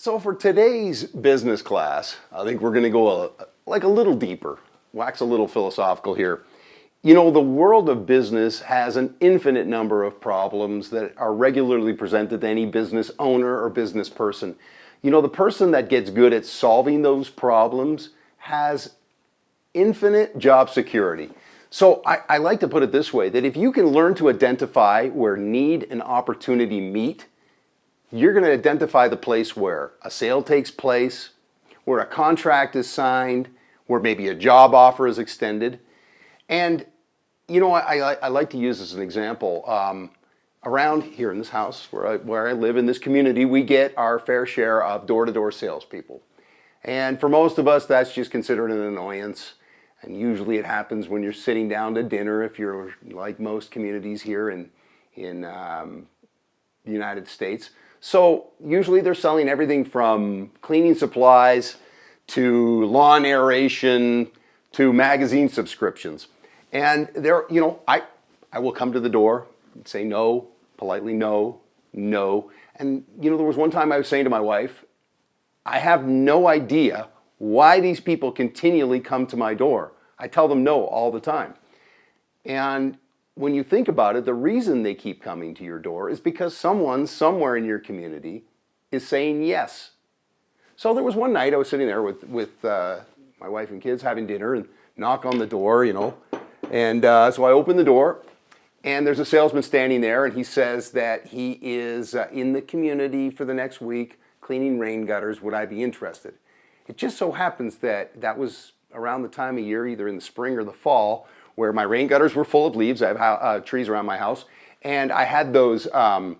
So for today's business class, I think we're going to go a little deeper, wax a little philosophical here. You know, the world of business has an infinite number of problems that are regularly presented to any business owner or business person. You know, the person that gets good at solving those problems has infinite job security. So I like to put it this way, that if you can learn to identify where need and opportunity meet, you're going to identify the place where a sale takes place, where a contract is signed, where maybe a job offer is extended. And, you know, I like to use as an example, around here in this house where I live in this community, we get our fair share of door-to-door salespeople. And for most of us, that's just considered an annoyance. And usually it happens when you're sitting down to dinner, if you're like most communities here in the United States. So usually they're selling everything from cleaning supplies to lawn aeration to magazine subscriptions. And they're, you know, I will come to the door and say no, politely no, no. And, you know, there was one time I was saying to my wife, I have no idea why these people continually come to my door. I tell them no all the time. And when you think about it, the reason they keep coming to your door is because someone somewhere in your community is saying yes. So there was one night I was sitting there with my wife and kids having dinner and knock on the door, you know. And so I open the door and there's a salesman standing there and he says that he is in the community for the next week cleaning rain gutters. Would I be interested? It just so happens that that was around the time of year, either in the spring or the fall, where my rain gutters were full of leaves. I have trees around my house, and I had those one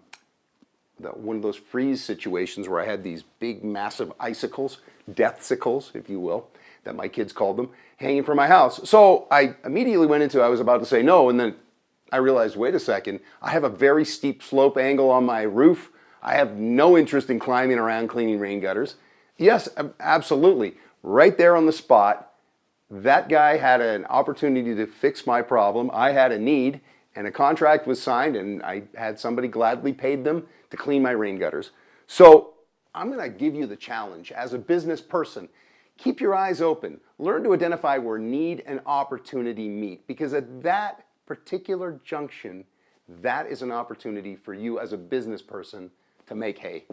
of those freeze situations where I had these big, massive icicles, deathsicles, if you will, that my kids called them, hanging from my house. So I immediately went into, I was about to say no, and then I realized, wait a second, I have a very steep slope angle on my roof. I have no interest in climbing around cleaning rain gutters. Yes, absolutely. Right there on the spot, that guy had an opportunity to fix my problem. I had a need, and a contract was signed, and I had somebody gladly paid them to clean my rain gutters. So I'm going to give you the challenge as a business person. Keep your eyes open. Learn to identify where need and opportunity meet, because at that particular junction, that is an opportunity for you as a business person to make hay.